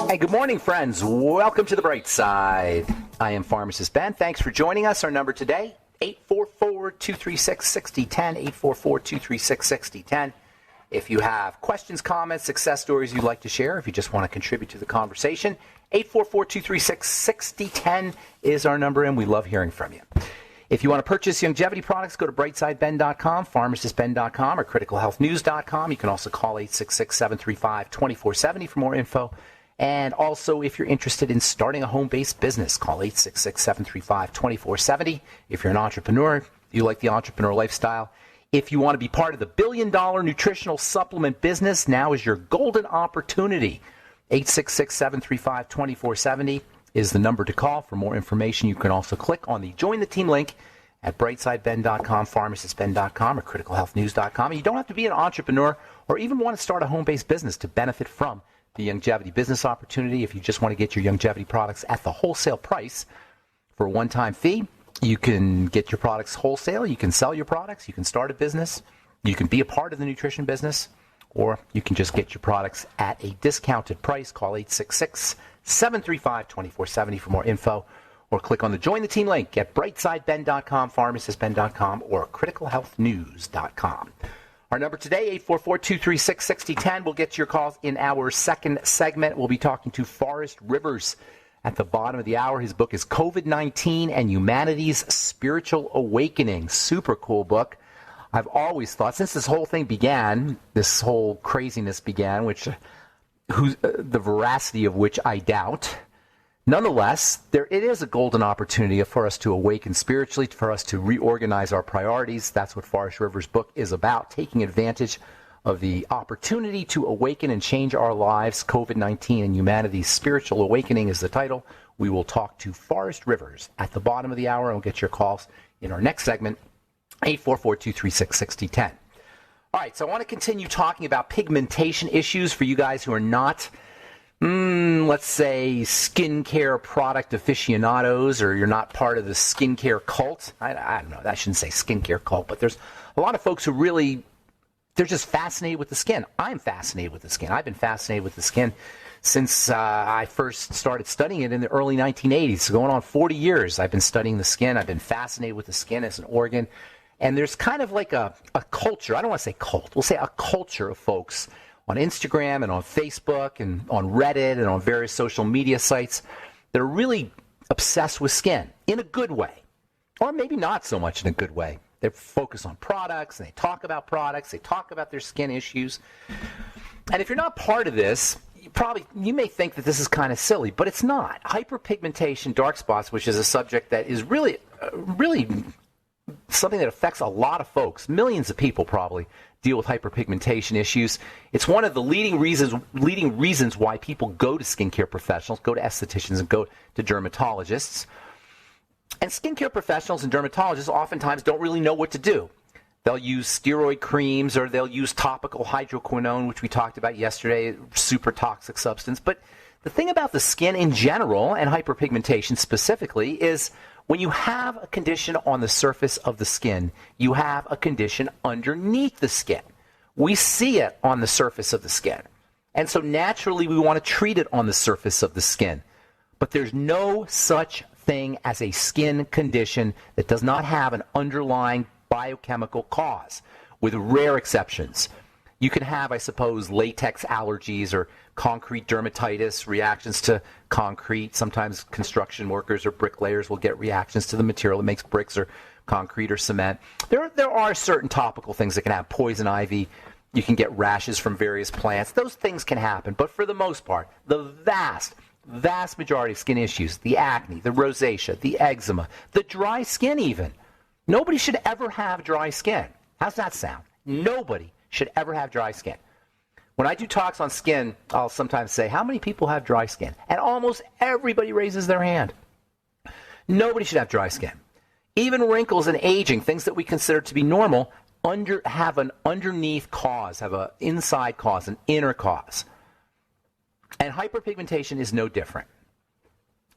Hey, good morning, friends. Welcome to the Bright Side. I am Pharmacist Ben. Thanks for joining us. Our number today, 844-236-6010, 844-236-6010. If you have questions, comments, success stories you'd like to share, if you just want to contribute to the conversation, 844-236-6010 is our number, and we love hearing from you. If you want to purchase longevity products, go to brightsideben.com, pharmacistben.com, or criticalhealthnews.com. You can also call 866-735-2470 for more info. And also, if you're interested in starting a home-based business, call 866-735-2470. If you're an entrepreneur, you like the entrepreneur lifestyle. If you want to be part of the billion-dollar nutritional supplement business, now is your golden opportunity. 866-735-2470 is the number to call. For more information, you can also click on the Join the Team link at brightsideben.com, pharmacistben.com, or criticalhealthnews.com. You don't have to be an entrepreneur or even want to start a home-based business to benefit from the longevity business opportunity. If you just want to get your longevity products at the wholesale price for a one-time fee, you can get your products wholesale, you can sell your products, you can start a business, you can be a part of the nutrition business, or you can just get your products at a discounted price. Call 866-735-2470 for more info, or click on the Join the Team link at brightsideben.com, pharmacistben.com, or criticalhealthnews.com. Our number today, 844-236-6010. We'll get to your calls in our second segment. We'll be talking to Forrest Rivers at the bottom of the hour. His book is COVID-19 and Humanity's Spiritual Awakening. Super cool book. I've always thought, since this whole thing began, this whole craziness began, the veracity of which I doubt, nonetheless, it is a golden opportunity for us to awaken spiritually, for us to reorganize our priorities. That's what Forrest Rivers' book is about, taking advantage of the opportunity to awaken and change our lives. COVID-19 and Humanity's Spiritual Awakening is the title. We will talk to Forrest Rivers at the bottom of the hour, and we'll get your calls in our next segment, 844-236-6010. All right, so I want to continue talking about pigmentation issues for you guys who are not let's say skincare product aficionados, or you're not part of the skincare cult. I don't know, I shouldn't say skincare cult, but there's a lot of folks who really, they're just fascinated with the skin. I'm fascinated with the skin. I've been fascinated with the skin since I first started studying it in the early 1980s. So going on 40 years, I've been studying the skin. I've been fascinated with the skin as an organ. And there's kind of like a culture, I don't want to say cult, we'll say a culture of folks on Instagram and on Facebook and on Reddit and on various social media sites that are really obsessed with skin in a good way, or maybe not so much in a good way. They focus on products, and they talk about products, they talk about their skin issues. And if you're not part of this, you may think that this is kind of silly, but it's not. Hyperpigmentation, dark spots, which is a subject that is really something that affects a lot of folks, millions of people probably, deal with hyperpigmentation issues. It's one of the leading reasons why people go to skincare professionals, go to estheticians, and go to dermatologists. And skincare professionals and dermatologists oftentimes don't really know what to do. They'll use steroid creams, or they'll use topical hydroquinone, which we talked about yesterday, super toxic substance. But the thing about the skin in general, and hyperpigmentation specifically, is when you have a condition on the surface of the skin, you have a condition underneath the skin. We see it on the surface of the skin. And so naturally we want to treat it on the surface of the skin. But there's no such thing as a skin condition that does not have an underlying biochemical cause, with rare exceptions. You can have, I suppose, latex allergies or concrete dermatitis, reactions to concrete. Sometimes construction workers or bricklayers will get reactions to the material that makes bricks or concrete or cement. There are certain topical things that can have poison ivy. You can get rashes from various plants. Those things can happen. But for the most part, the vast majority of skin issues, the acne, the rosacea, the eczema, the dry skin even. Nobody should ever have dry skin. How's that sound? Nobody should ever have dry skin. When I do talks on skin, I'll sometimes say, how many people have dry skin? And almost everybody raises their hand. Nobody should have dry skin. Even wrinkles and aging, things that we consider to be normal, have an underneath cause, have an inside cause, an inner cause. And hyperpigmentation is no different.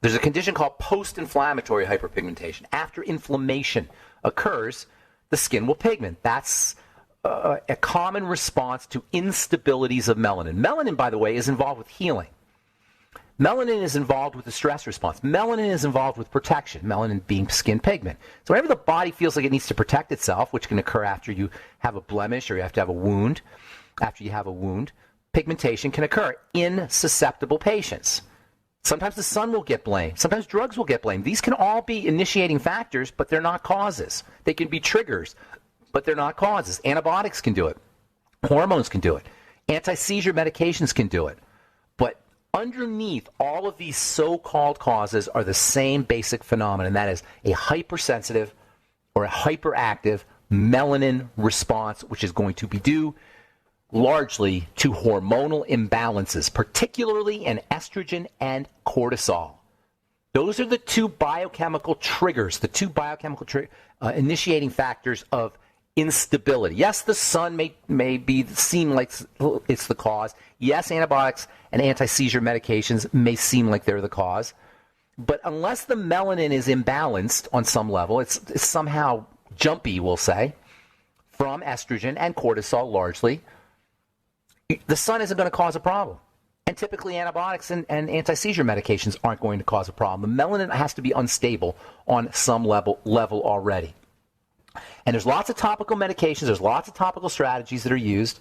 There's a condition called post-inflammatory hyperpigmentation. After inflammation occurs, the skin will pigment. That's a common response to instabilities of melanin. Melanin, by the way, is involved with healing. Melanin is involved with the stress response. Melanin is involved with protection, melanin being skin pigment. So whenever the body feels like it needs to protect itself, which can occur after you have a blemish or you have to have a wound, after you have a wound, pigmentation can occur in susceptible patients. Sometimes the sun will get blamed. Sometimes drugs will get blamed. These can all be initiating factors, but they're not causes. They can be triggers, but they're not causes. Antibiotics can do it. Hormones can do it. Anti-seizure medications can do it. But underneath all of these so-called causes are the same basic phenomenon, and that is a hypersensitive or a hyperactive melanin response, which is going to be due largely to hormonal imbalances, particularly in estrogen and cortisol. Those are the two biochemical triggers, the two biochemical initiating factors of instability. Yes, the sun may seem like it's the cause. Yes, antibiotics and anti-seizure medications may seem like they're the cause. But unless the melanin is imbalanced on some level, it's somehow jumpy, we'll say, from estrogen and cortisol largely, the sun isn't going to cause a problem. And typically antibiotics and anti-seizure medications aren't going to cause a problem. The melanin has to be unstable on some level already. And there's lots of topical medications, there's lots of topical strategies that are used,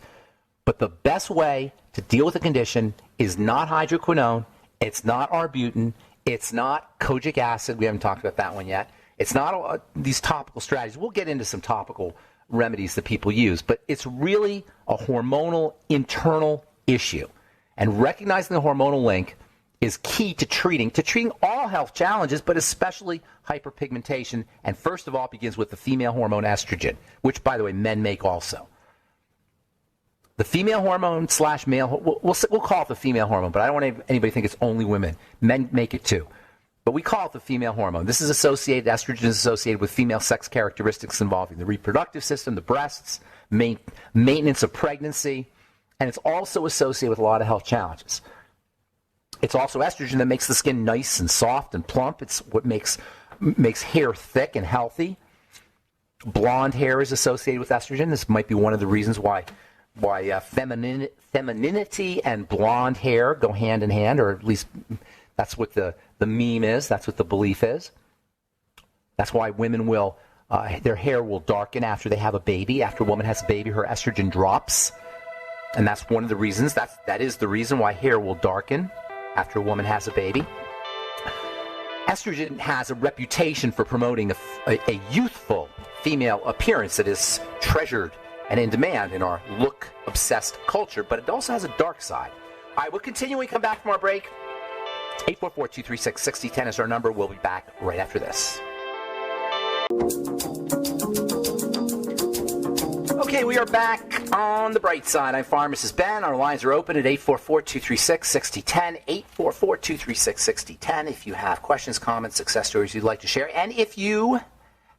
but the best way to deal with the condition is not hydroquinone, it's not arbutin, it's not kojic acid, we haven't talked about that one yet, it's not these topical strategies. We'll get into some topical remedies that people use, but it's really a hormonal internal issue. And recognizing the hormonal link is key to treating all health challenges, but especially hyperpigmentation. And first of all, it begins with the female hormone estrogen, which, by the way, men make also. The female hormone / male, we'll call it the female hormone, but I don't want anybody to think it's only women. Men make it too. But we call it the female hormone. This is associated, estrogen is associated with female sex characteristics involving the reproductive system, the breasts, maintenance of pregnancy, and it's also associated with a lot of health challenges. It's also estrogen that makes the skin nice and soft and plump. It's what makes hair thick and healthy. Blonde hair is associated with estrogen. This might be one of the reasons why femininity and blonde hair go hand in hand, or at least that's what the meme is. That's what the belief is. That's why women will, their hair will darken after they have a baby. After a woman has a baby, her estrogen drops. And that's one of the reasons. That is the reason why hair will darken after a woman has a baby. Estrogen has a reputation for promoting a youthful female appearance that is treasured and in demand in our look-obsessed culture, but it also has a dark side. All right, we'll continue when we come back from our break. 844-236-6010 is our number. We'll be back right after this. Okay, we are back on the bright side. I'm Pharmacist Ben. Our lines are open at 844-236-6010, 844-236-6010. If you have questions, comments, success stories you'd like to share, and if you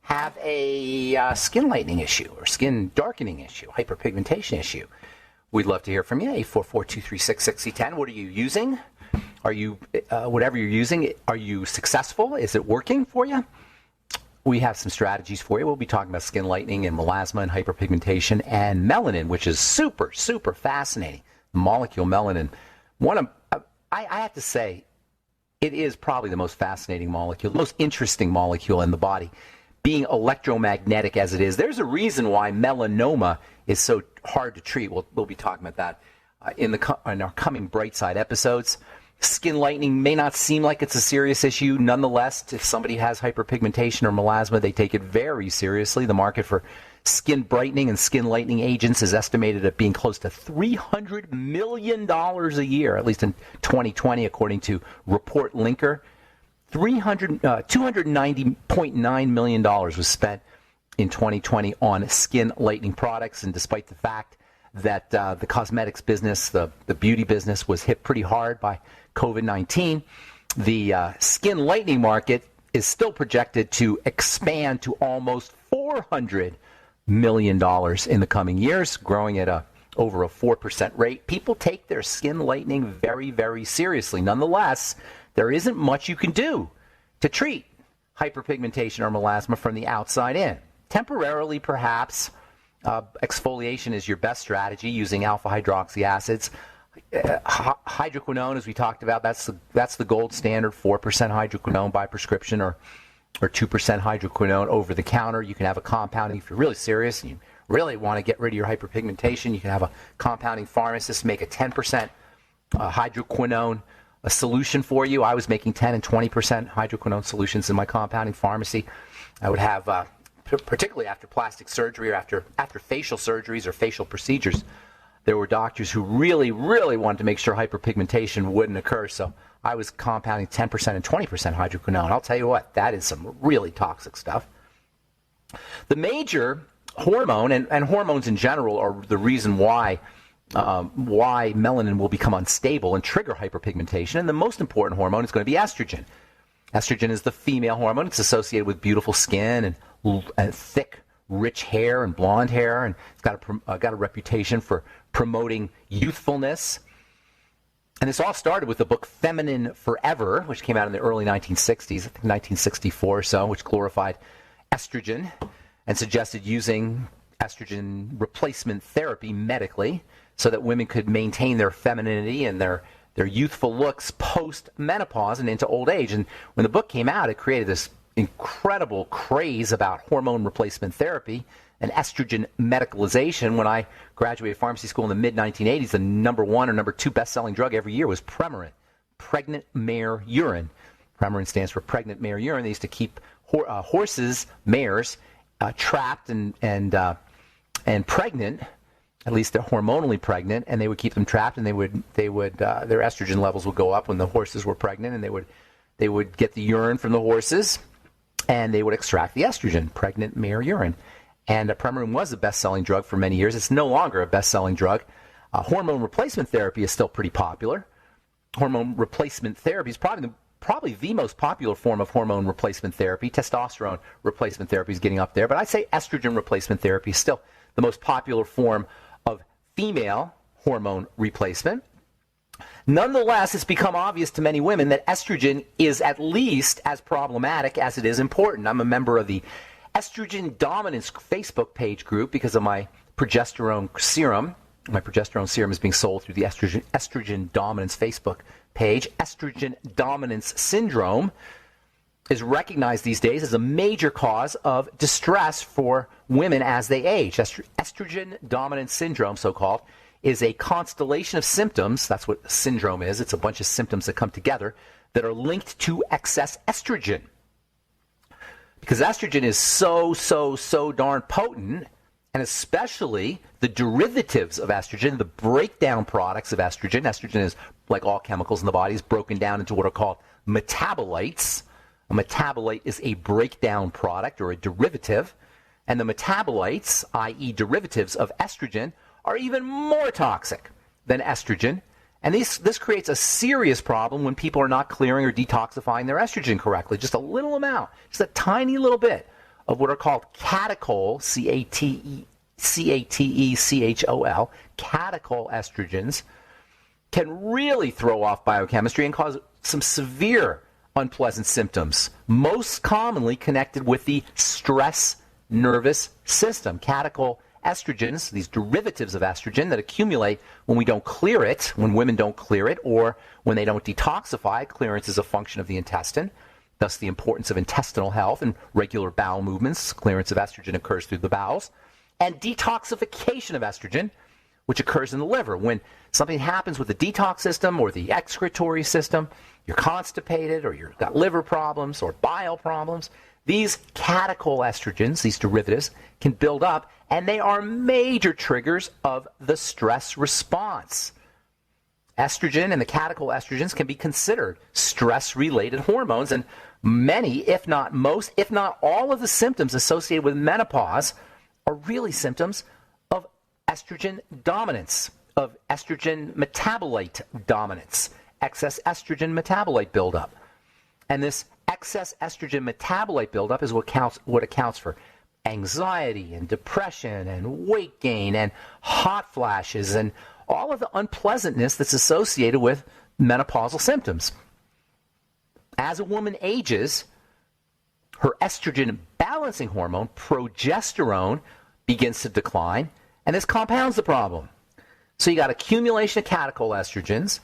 have a skin lightening issue or skin darkening issue, hyperpigmentation issue, we'd love to hear from you. 844-236-6010. What are you using? Are you, whatever you're using, are you successful? Is it working for you? We have some strategies for you. We'll be talking about skin lightening and melasma and hyperpigmentation and melanin, which is super, super fascinating. The molecule melanin. I have to say, it is probably the most fascinating molecule, the most interesting molecule in the body. Being electromagnetic as it is, there's a reason why melanoma is so hard to treat. We'll be talking about that in our coming Bright Side episodes. Skin lightening may not seem like it's a serious issue. Nonetheless, if somebody has hyperpigmentation or melasma, they take it very seriously. The market for skin brightening and skin lightening agents is estimated at being close to $300 million a year, at least in 2020, according to Report Linker. $290.9 million was spent in 2020 on skin lightening products, and despite the fact that the cosmetics business, the beauty business, was hit pretty hard by COVID-19, the skin lightening market is still projected to expand to almost $400 million in the coming years, growing at over a 4% rate. People take their skin lightening very, very seriously. Nonetheless, there isn't much you can do to treat hyperpigmentation or melasma from the outside in. Temporarily, perhaps, exfoliation is your best strategy using alpha hydroxy acids. Hydroquinone, as we talked about, that's the gold standard, 4% hydroquinone by prescription or 2% hydroquinone over the counter. You can have a compounding if you're really serious and you really want to get rid of your hyperpigmentation. You can have a compounding pharmacist make a 10% hydroquinone a solution for you. I was making 10 and 20% hydroquinone solutions in my compounding pharmacy. I would have, particularly after plastic surgery or after facial surgeries or facial procedures, there were doctors who really, really wanted to make sure hyperpigmentation wouldn't occur. So I was compounding 10% and 20% hydroquinone. I'll tell you what, that is some really toxic stuff. The major hormone, and hormones in general are the reason why melanin will become unstable and trigger hyperpigmentation. And the most important hormone is going to be estrogen. Estrogen is the female hormone. It's associated with beautiful skin and thick, rich hair and blonde hair, and it's got a reputation for promoting youthfulness. And this all started with the book Feminine Forever, which came out in the early 1960s, I think 1964 or so, which glorified estrogen and suggested using estrogen replacement therapy medically so that women could maintain their femininity and their youthful looks post-menopause and into old age. And when the book came out, it created this incredible craze about hormone replacement therapy and estrogen medicalization. When I graduated pharmacy school in the mid-1980s, the number 1 or number 2 best-selling drug every year was Premarin, pregnant mare urine. Premarin stands for pregnant mare urine. They used to keep horses, mares, trapped and pregnant. At least they're hormonally pregnant, and they would keep them trapped, and they would their estrogen levels would go up when the horses were pregnant, and they would get the urine from the horses, and they would extract the estrogen, pregnant mare urine. And Premarin was a best-selling drug for many years. It's no longer a best-selling drug. Hormone replacement therapy is still pretty popular. Hormone replacement therapy is probably the most popular form of hormone replacement therapy. Testosterone replacement therapy is getting up there, but I'd say estrogen replacement therapy is still the most popular form of female hormone replacement. Nonetheless, it's become obvious to many women that estrogen is at least as problematic as it is important. I'm a member of the Estrogen Dominance Facebook page group because of my progesterone serum. My progesterone serum is being sold through the Estrogen Dominance Facebook page. Estrogen Dominance Syndrome is recognized these days as a major cause of distress for women as they age. Estrogen Dominance Syndrome, so-called, is a constellation of symptoms. That's what syndrome is. It's a bunch of symptoms that come together that are linked to excess estrogen. Because estrogen is so darn potent, and especially the derivatives of estrogen, the breakdown products of estrogen. Estrogen is, like all chemicals in the body, is broken down into what are called metabolites. A metabolite is a breakdown product or a derivative, and the metabolites, i.e. derivatives of estrogen, are even more toxic than estrogen. And this creates a serious problem when people are not clearing or detoxifying their estrogen correctly. Just a little amount, just a tiny little bit of what are called catechol, C-A-T-E-C-H-O-L, catechol estrogens can really throw off biochemistry and cause some severe unpleasant symptoms, most commonly connected with the stress nervous system. Catechol estrogens, these derivatives of estrogen that accumulate when we don't clear it, when women don't clear it, or when they don't detoxify. Clearance is a function of the intestine, thus the importance of intestinal health and regular bowel movements. Clearance of estrogen occurs through the bowels. And detoxification of estrogen, which occurs in the liver. When something happens with the detox system or the excretory system, you're constipated or you've got liver problems or bile problems, these catechol estrogens, these derivatives, can build up, and they are major triggers of the stress response. Estrogen and the catechol estrogens can be considered stress-related hormones, and many, if not most, if not all of the symptoms associated with menopause are really symptoms of estrogen dominance, of estrogen metabolite dominance, excess estrogen metabolite buildup. And this excess estrogen metabolite buildup is what accounts for anxiety and depression and weight gain and hot flashes and all of the unpleasantness that's associated with menopausal symptoms. As a woman ages, her estrogen balancing hormone, progesterone, begins to decline, and this compounds the problem. So you got accumulation of catechoestrogens.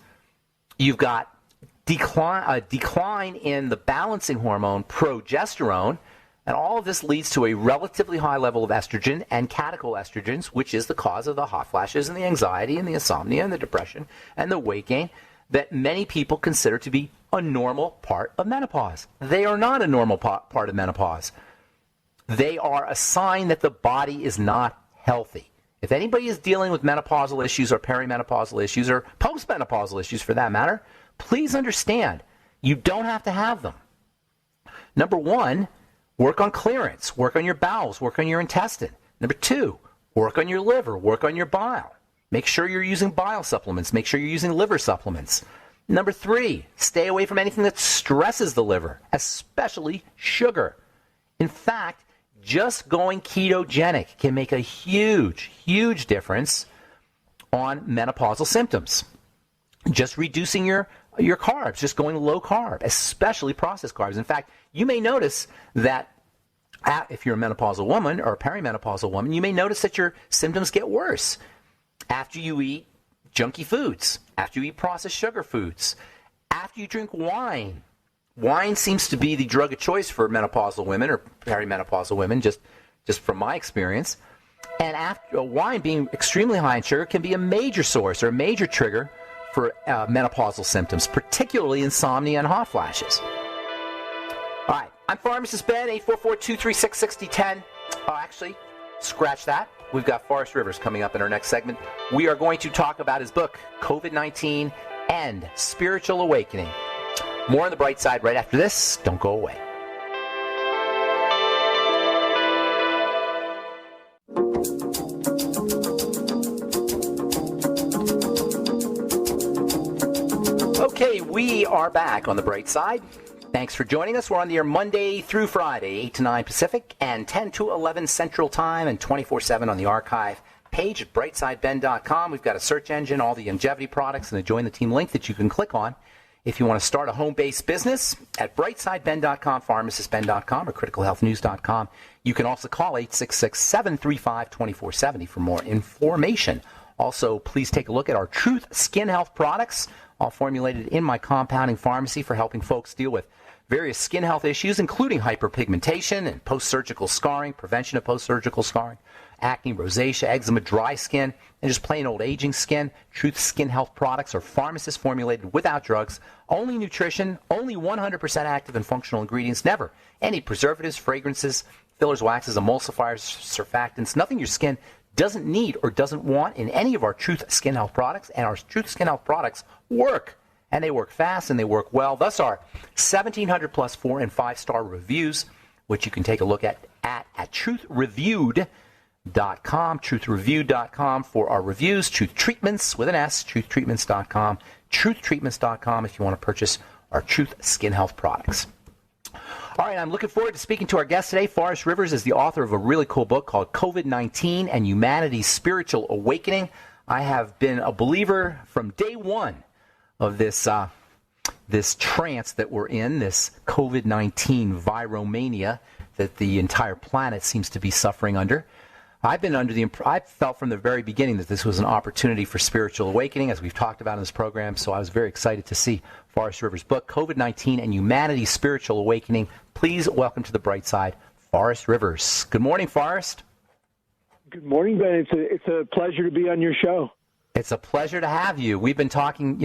You've got a decline in the balancing hormone progesterone, and all of this leads to a relatively high level of estrogen and catechoestrogens, which is the cause of the hot flashes and the anxiety and the insomnia and the depression and the weight gain that many people consider to be a normal part of menopause. They are not a normal part of menopause. They are a sign that the body is not healthy. If anybody is dealing with menopausal issues or perimenopausal issues or postmenopausal issues for that matter, please understand you don't have to have them. Number one, work on clearance, work on your bowels, work on your intestine. Number two, work on your liver, work on your bile. Make sure you're using bile supplements. Make sure you're using liver supplements. Number three, stay away from anything that stresses the liver, especially sugar. In fact, just going ketogenic can make a huge, huge difference on menopausal symptoms. Just reducing your carbs, just going low carb, especially processed carbs. In fact, you may notice that if you're a menopausal woman or a perimenopausal woman, you may notice that your symptoms get worse after you eat junky foods, after you eat processed sugar foods, after you drink wine. Wine seems to be the drug of choice for menopausal women or perimenopausal women, just from my experience. And after wine being extremely high in sugar can be a major source or a major trigger for menopausal symptoms, particularly insomnia and hot flashes. All right, I'm Pharmacist Ben, 844-236-6010. Actually, scratch that. We've got Forrest Rivers coming up in our next segment. We are going to talk about his book, COVID-19 and Spiritual Awakening. More on the bright side right after this. Don't go away. Okay, we are back on the bright side. Thanks for joining us. We're on the air Monday through Friday, 8 to 9 Pacific and 10 to 11 Central Time and 24/7 on the archive page at brightsideben.com. We've got a search engine, all the longevity products, and a Join the Team link that you can click on if you want to start a home-based business at brightsideben.com, pharmacistben.com, or criticalhealthnews.com. You can also call 866-735-2470 for more information. Also, please take a look at our Truth Skin Health products, all formulated in my compounding pharmacy for helping folks deal with various skin health issues, including hyperpigmentation and post-surgical scarring, prevention of post-surgical scarring, acne, rosacea, eczema, dry skin, and just plain old aging skin. Truth Skin Health products are pharmacist formulated without drugs, only nutrition, only 100% active and functional ingredients, never any preservatives, fragrances, fillers, waxes, emulsifiers, surfactants, nothing your skin doesn't need or doesn't want in any of our Truth Skin Health products. And our Truth Skin Health products work, and they work fast and they work well. Thus our 1,700 plus 4- and 5-star reviews, which you can take a look at truthreviewed.com, truthreviewed.com for our reviews. Truth Treatments with an S, truthtreatments.com, truthtreatments.com if you want to purchase our Truth Skin Health products. All right, I'm looking forward to speaking to our guest today. Forrest Rivers is the author of a really cool book called COVID-19 and Humanity's Spiritual Awakening. I have been a believer from day one of this trance that we're in, this COVID-19 viromania that the entire planet seems to be suffering under. I felt from the very beginning that this was an opportunity for spiritual awakening, as we've talked about in this program, so I was very excited to see Forrest Rivers' book, COVID-19 and Humanity's Spiritual Awakening. Please welcome to the bright side, Forrest Rivers. Good morning, Forrest. Good morning, Ben. It's a pleasure to be on your show. It's a pleasure to have you. We've been talking,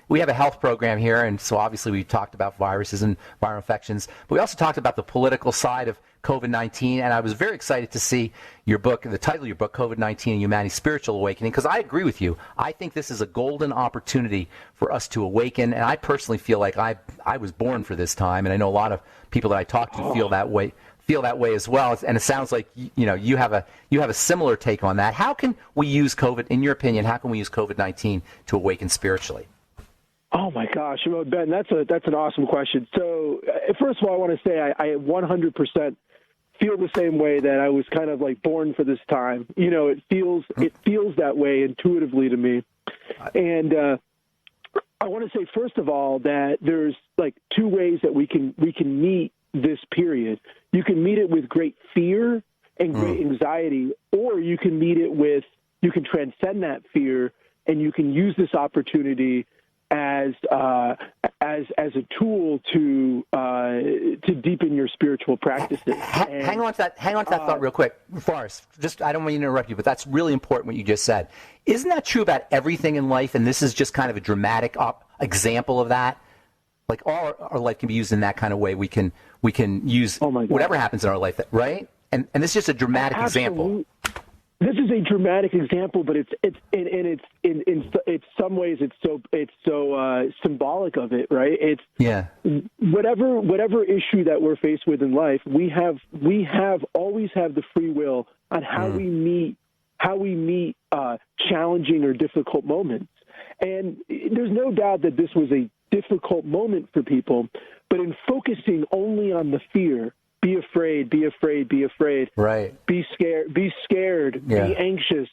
we have a health program here, and so obviously we talked about viruses and viral infections, but we also talked about the political side of COVID-19, and I was very excited to see your book, the title of your book, COVID-19 and Humanity's Spiritual Awakening, because I agree with you. I think this is a golden opportunity for us to awaken, and I personally feel like I was born for this time, and I know a lot of people that I talk to feel that way as well. And it sounds like you have a similar take on that. How can we use COVID, in your opinion? How can we use COVID-19 to awaken spiritually? Oh my gosh, Ben, that's an awesome question. So first of all, I want to say I 100% feel the same way, that I was kind of like born for this time. It feels that way intuitively to me, and I want to say first of all that there's like two ways that we can meet this period. You can meet it with great fear and great anxiety, or you can meet it with, you can transcend that fear and you can use this opportunity as a tool to deepen your spiritual practices. Hang on to that thought real quick, Forrest. I don't want to interrupt you, but that's really important what you just said. Isn't that true about everything in life? And this is just kind of a dramatic example of that. Like all our life can be used in that kind of way. We can use whatever happens in our life, right? And this is just a dramatic example. This is a dramatic example, but it's in some ways it's so symbolic of it, right? Whatever issue that we're faced with in life, we always have the free will on how we meet challenging or difficult moments. And there's no doubt that this was a difficult moment for people, but in focusing only on the fear. Be afraid, be afraid, be afraid. Right. Be scared, be anxious.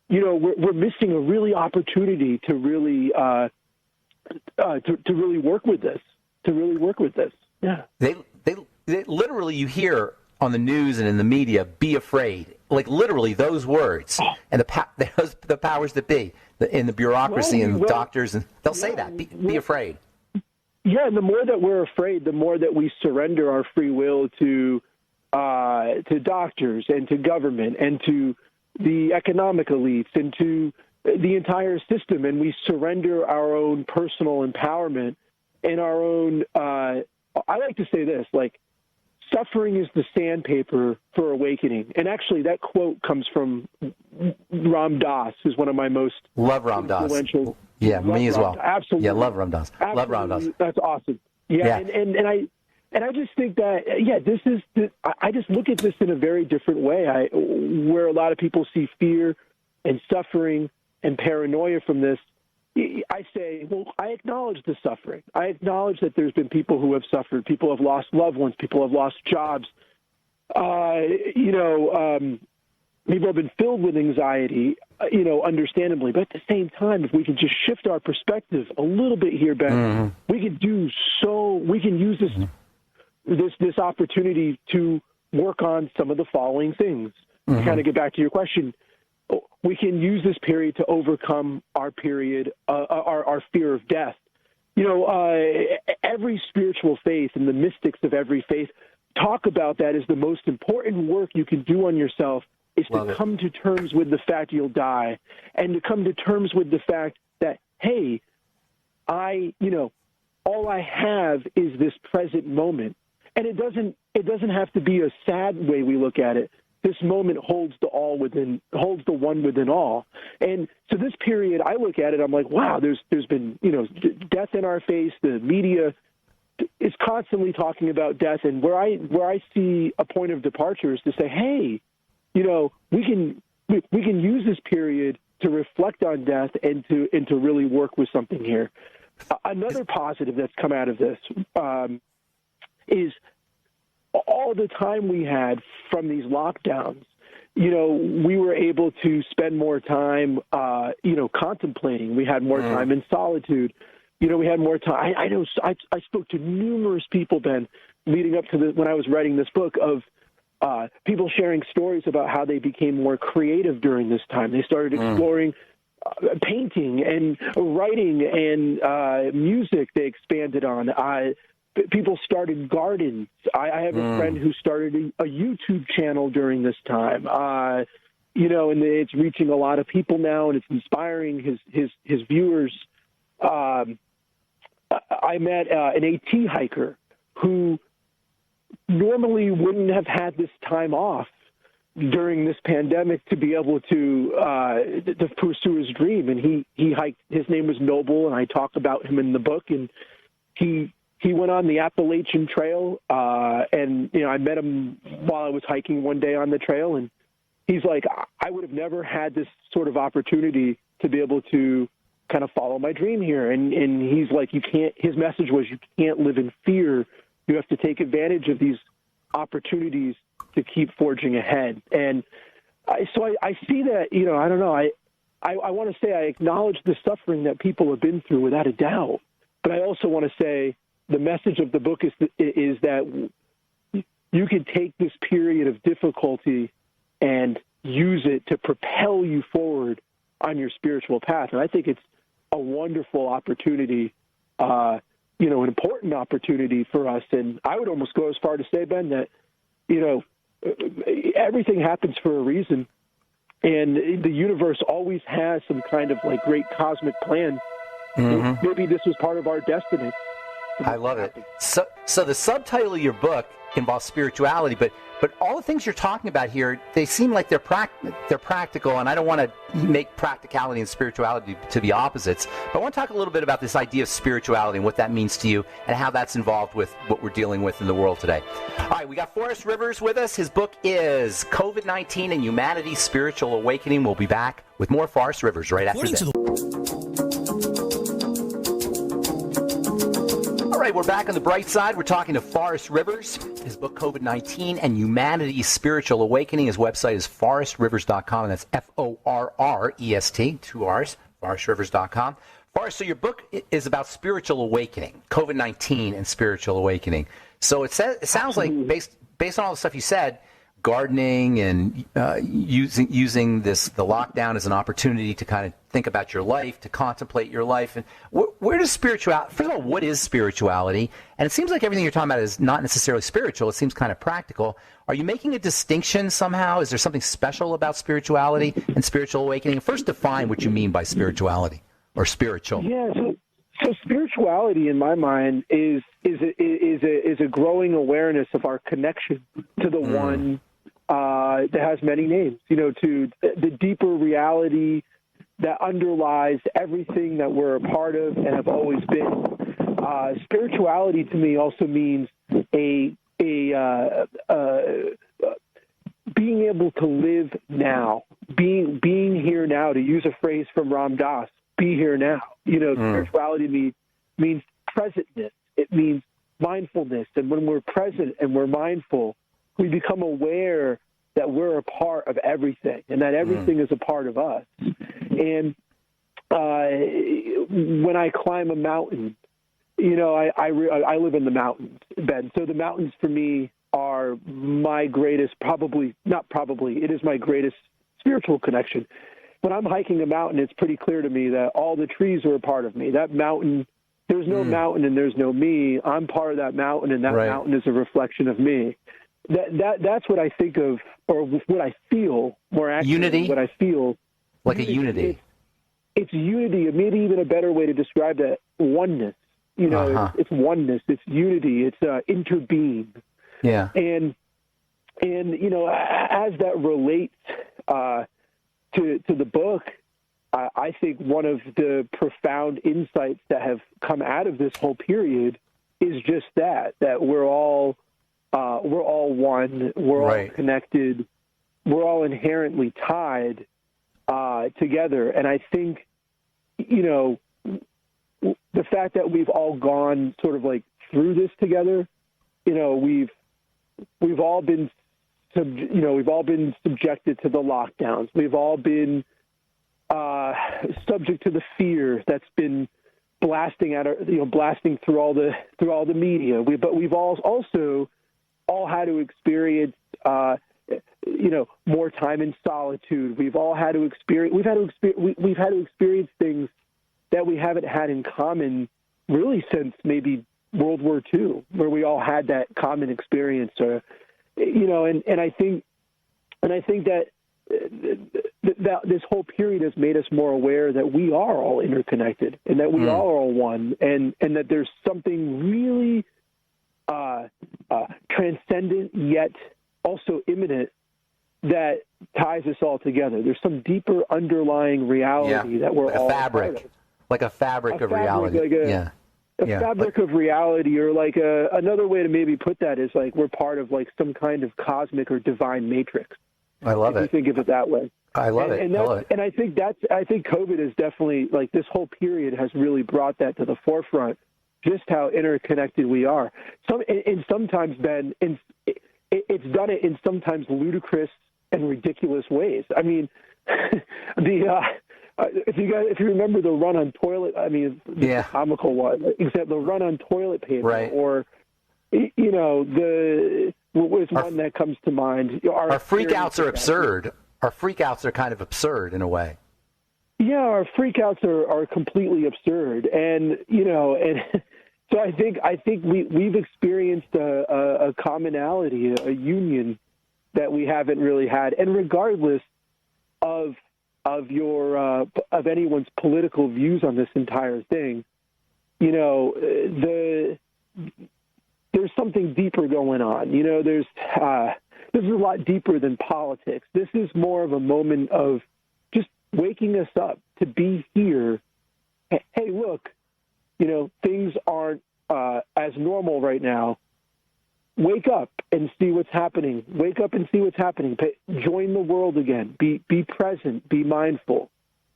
We're missing a really opportunity to really work with this. Yeah. They literally, you hear on the news and in the media, be afraid. Like literally those words. And the powers that be in the bureaucracy and doctors, and they'll say that. Be afraid. Yeah, and the more that we're afraid, the more that we surrender our free will to doctors and to government and to the economic elites and to the entire system, and we surrender our own personal empowerment and our own. I like to say this: like, suffering is the sandpaper for awakening. And actually, that quote comes from Ram Dass, who's one of my most influential. Yeah, me as well. Absolutely. Yeah, love Ram Dass. Love Ram Dass. That's awesome. Yeah. And I just think that, I just look at this in a very different way. Where a lot of people see fear and suffering and paranoia from this, I say, well, I acknowledge the suffering. I acknowledge that there's been people who have suffered. People have lost loved ones. People have lost jobs. People have been filled with anxiety, understandably. But at the same time, if we can just shift our perspective a little bit here, Ben, we can use this opportunity to work on some of the following things. To kind of get back to your question, we can use this period to overcome our fear of death. Every spiritual faith and the mystics of every faith talk about that as the most important work you can do on yourself is to come to terms with the fact you'll die, and to come to terms with the fact that, hey, all I have is this present moment. And it doesn't have to be a sad way we look at it. This moment holds the one within all. And so this period, I look at it, I'm like, wow, there's been, death in our face. The media is constantly talking about death. And where I see a point of departure is to say, hey, we can use this period to reflect on death and to really work with something here. Another positive that's come out of this is all the time we had from these lockdowns. We were able to spend more time, contemplating. We had more time in solitude. We had more time. I spoke to numerous people, Ben, leading up to when I was writing this book, of people sharing stories about how they became more creative during this time. They started exploring painting and writing and music. They expanded on. People started gardens. I have a friend who started a YouTube channel during this time. And it's reaching a lot of people now, and it's inspiring his viewers. I met an AT hiker who normally wouldn't have had this time off during this pandemic to be able to pursue his dream. And he hiked. His name was Noble, and I talk about him in the book. And he went on the Appalachian Trail, and I met him while I was hiking one day on the trail, and he's like, I would have never had this sort of opportunity to be able to kind of follow my dream here. And he's like, his message was, you can't live in fear. You have to take advantage of these opportunities to keep forging ahead. And so I see that, I don't know, I want to say I acknowledge the suffering that people have been through without a doubt, but I also want to say the message of the book is that you can take this period of difficulty and use it to propel you forward on your spiritual path. And I think it's a wonderful opportunity, an important opportunity for us. And I would almost go as far to say, Ben, that, everything happens for a reason. And the universe always has some kind of like great cosmic plan. Mm-hmm. Maybe this was part of our destiny. I love it. So the subtitle of your book involves spirituality, but all the things you're talking about here, they seem like they're practical, and I don't want to make practicality and spirituality to be opposites, but I want to talk a little bit about this idea of spirituality and what that means to you and how that's involved with what we're dealing with in the world today. All right, we got Forrest Rivers with us. His book is COVID-19 and Humanity's Spiritual Awakening. We'll be back with more Forrest Rivers right after this. All right, we're back on the bright side. We're talking to Forrest Rivers. His book, COVID-19 and Humanity's Spiritual Awakening. His website is forestrivers.com, and that's Forrest, 2 R's, forestrivers.com. Forrest, so your book is about spiritual awakening, COVID-19 and spiritual awakening. So it sounds like, based on all the stuff you said, gardening and using the lockdown as an opportunity to kind of think about your life, to contemplate your life. And where does spirituality, first of all, what is spirituality? And it seems like everything you're talking about is not necessarily spiritual. It seems kind of practical. Are you making a distinction somehow? Is there something special about spirituality and spiritual awakening? First, define what you mean by spirituality or spiritual. Yeah, so spirituality, in my mind, is a growing awareness of our connection to the one that has many names, to the deeper reality that underlies everything that we're a part of and have always been. Spirituality to me also means being able to live now, being here now, to use a phrase from Ram Dass, be here now. Spirituality means presentness. It means mindfulness. And when we're present and we're mindful, we become aware that we're a part of everything and that everything is a part of us. And when I climb a mountain, I live in the mountains, Ben. So the mountains for me are my greatest, it is my greatest spiritual connection. When I'm hiking a mountain, it's pretty clear to me that all the trees are a part of me. That mountain, there's no mountain and there's no me. I'm part of that mountain, and that mountain is a reflection of me. That's what I think of, or what I feel, more accurately. Unity? What I feel. Like a unity. It's unity, maybe even a better way to describe that, oneness. It's oneness, it's unity, it's interbeing. Yeah. And as that relates to the book, I think one of the profound insights that have come out of this whole period is just that we're all one, we're all connected, we're all inherently tied together. And I think, the fact that we've all gone sort of like through this together, we've all been subjected to the lockdowns. We've all been subject to the fear that's been blasting through all the media. But we've also all had to experience more time in solitude. We've had to experience things that we haven't had in common really since maybe World War II, where we all had that common experience. And I think that this whole period has made us more aware that we are all interconnected and that we are all one, and that there's something really transcendent yet also imminent that ties us all together. There's some deeper underlying reality that we're all fabric, part of. Like a fabric of reality. Fabric of reality, or like another way to maybe put that is like we're part of like some kind of cosmic or divine matrix. I love it. You think of it that way. I love it. And I think COVID is definitely, like, this whole period has really brought that to the forefront, just how interconnected we are. Sometimes, Ben, it's done it in sometimes ludicrous and ridiculous ways. I mean, if you remember the run on toilet, the comical one, except the run on toilet paper, or what was one that comes to mind? Our freakouts are absurd. Our freakouts are kind of absurd in a way. Yeah, our freakouts are completely absurd, and so I think we've experienced a commonality, a union that we haven't really had, and regardless of anyone's political views on this entire thing, there's something deeper going on. This is a lot deeper than politics. This is more of a moment of just waking us up to be here. Hey, look, things aren't as normal right now. Wake up and see what's happening. Wake up and see what's happening. Join the world again. Be present. Be mindful.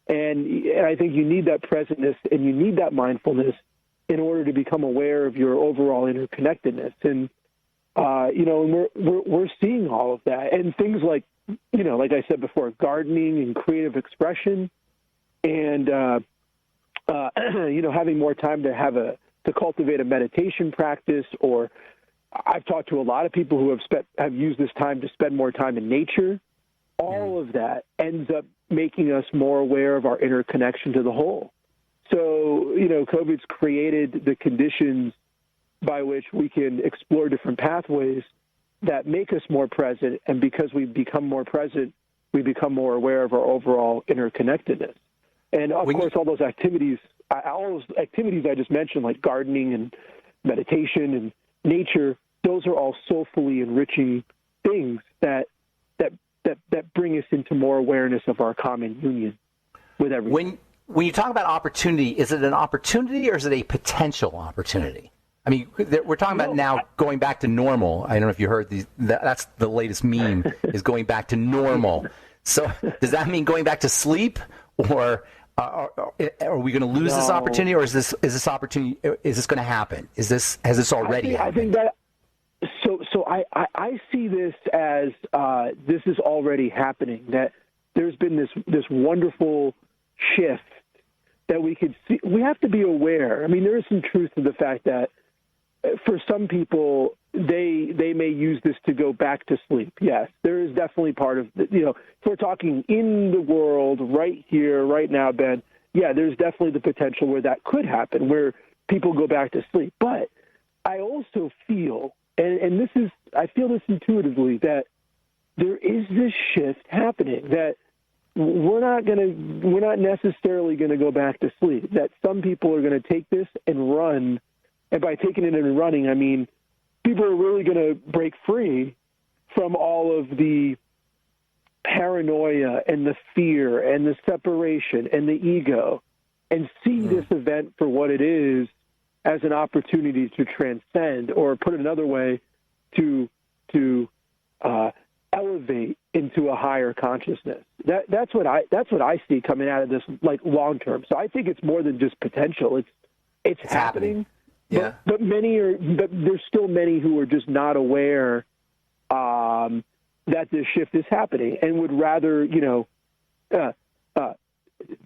And I think you need that presentness and you need that mindfulness in order to become aware of your overall interconnectedness. And and we're seeing all of that, and things like like I said before, gardening and creative expression, and having more time to cultivate a meditation practice, or I've talked to a lot of people who have used this time to spend more time in nature. All of that ends up making us more aware of our interconnection to the whole. So, COVID's created the conditions by which we can explore different pathways that make us more present. And because we become more present, we become more aware of our overall interconnectedness. And of course, all those activities I just mentioned, like gardening and meditation and nature, those are all soulfully enriching things that bring us into more awareness of our common union with everything. When you talk about opportunity, is it an opportunity or is it a potential opportunity? I mean, we're talking about now going back to normal. I don't know if you heard that's the latest meme is going back to normal. So does that mean going back to sleep, or are we going to lose this opportunity, or is this opportunity, is this going to happen? Has this already happened? I think that, so I see this as this is already happening, that there's been this wonderful shift that we could see. We have to be aware. I mean, there is some truth to the fact that for some people, they may use this to go back to sleep. Yes, there is definitely part of, if we're talking in the world right here, right now, Ben, yeah, there's definitely the potential where that could happen, where people go back to sleep. But I also feel, and I feel this intuitively, that there is this shift happening, that we're not necessarily going to go back to sleep, that some people are going to take this and run. And by taking it and running, I mean people are really going to break free from all of the paranoia and the fear and the separation and the ego, and see this event for what it is, as an opportunity to transcend, or put it another way, to elevate into a higher consciousness. That's what I see coming out of this, like, long term. So I think it's more than just potential. It's happening. Yeah. But there's still many who are just not aware that this shift is happening, and would rather,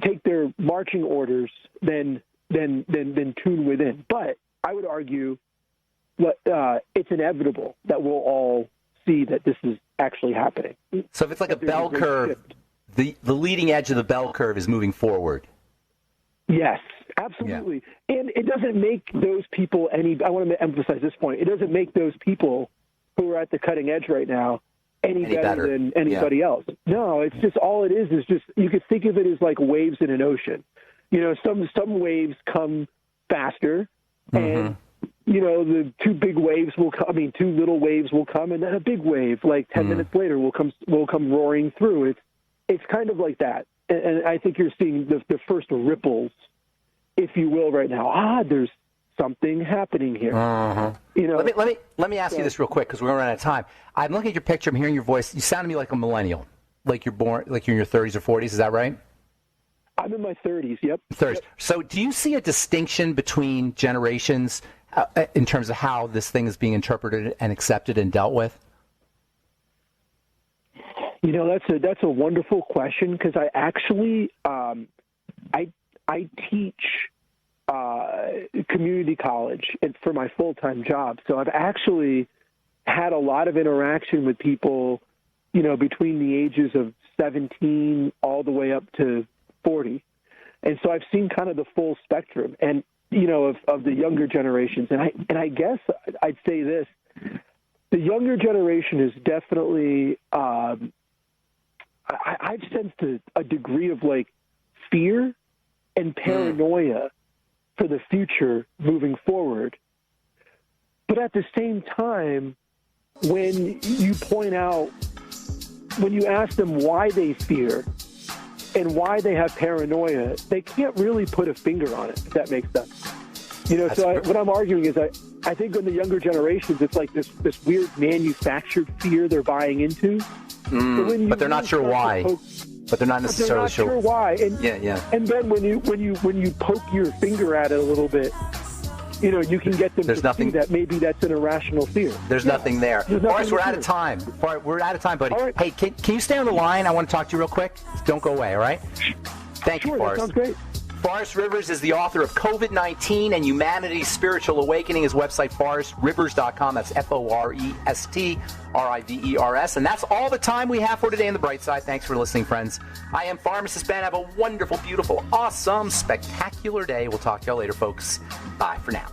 take their marching orders than tune within. But I would argue it's inevitable that we'll all see that this is actually happening. So if it's like a bell curve, the leading edge of the bell curve is moving forward. Yes, absolutely. Yeah. And it doesn't make those people I want to emphasize this point, it doesn't make those people who are at the cutting edge right now any better than anybody else. No, it's just, all it is just, you could think of it as like waves in an ocean. Some waves come faster, and the two big waves will come. Two little waves will come, and then a big wave, like 10 minutes later, will come roaring through. It's kind of like that. And I think you're seeing the first ripples, if you will, right now. There's something happening here. Let me ask you this real quick, because we're going to run out of time. I'm looking at your picture. I'm hearing your voice. You sound to me like a millennial, like you're in your 30s or 40s. Is that right? I'm in my 30s. Yep. 30s. So, do you see a distinction between generations in terms of how this thing is being interpreted and accepted and dealt with? That's a wonderful question, because I actually I teach community college for my full-time job. So I've actually had a lot of interaction with people, between the ages of 17 all the way up to 40. And so I've seen kind of the full spectrum and, of the younger generations. And I guess I'd say this, the younger generation is definitely, I've sensed a degree of like fear and paranoia for the future moving forward. But at the same time, when you point out, when you ask them why they fear and why they have paranoia, they can't really put a finger on it, if that makes sense. What I'm arguing is I think in the younger generations, it's like this weird manufactured fear they're buying into. But they're not sure why. But they're not necessarily sure why. And, and then when you poke your finger at it a little bit, you can get them see that maybe that's an irrational fear. There's nothing there. Forrest, we're out of time. We're out of time, buddy. Right. Hey, can you stay on the line? I want to talk to you real quick. Don't go away, all right? Thank you, Forrest. That sounds great. Forrest Rivers is the author of COVID-19 and Humanity's Spiritual Awakening. His website, forestrivers.com. That's FORESTRIVERS. And that's all the time we have for today on The Bright Side. Thanks for listening, friends. I am Pharmacist Ben. Have a wonderful, beautiful, awesome, spectacular day. We'll talk to y'all later, folks. Bye for now.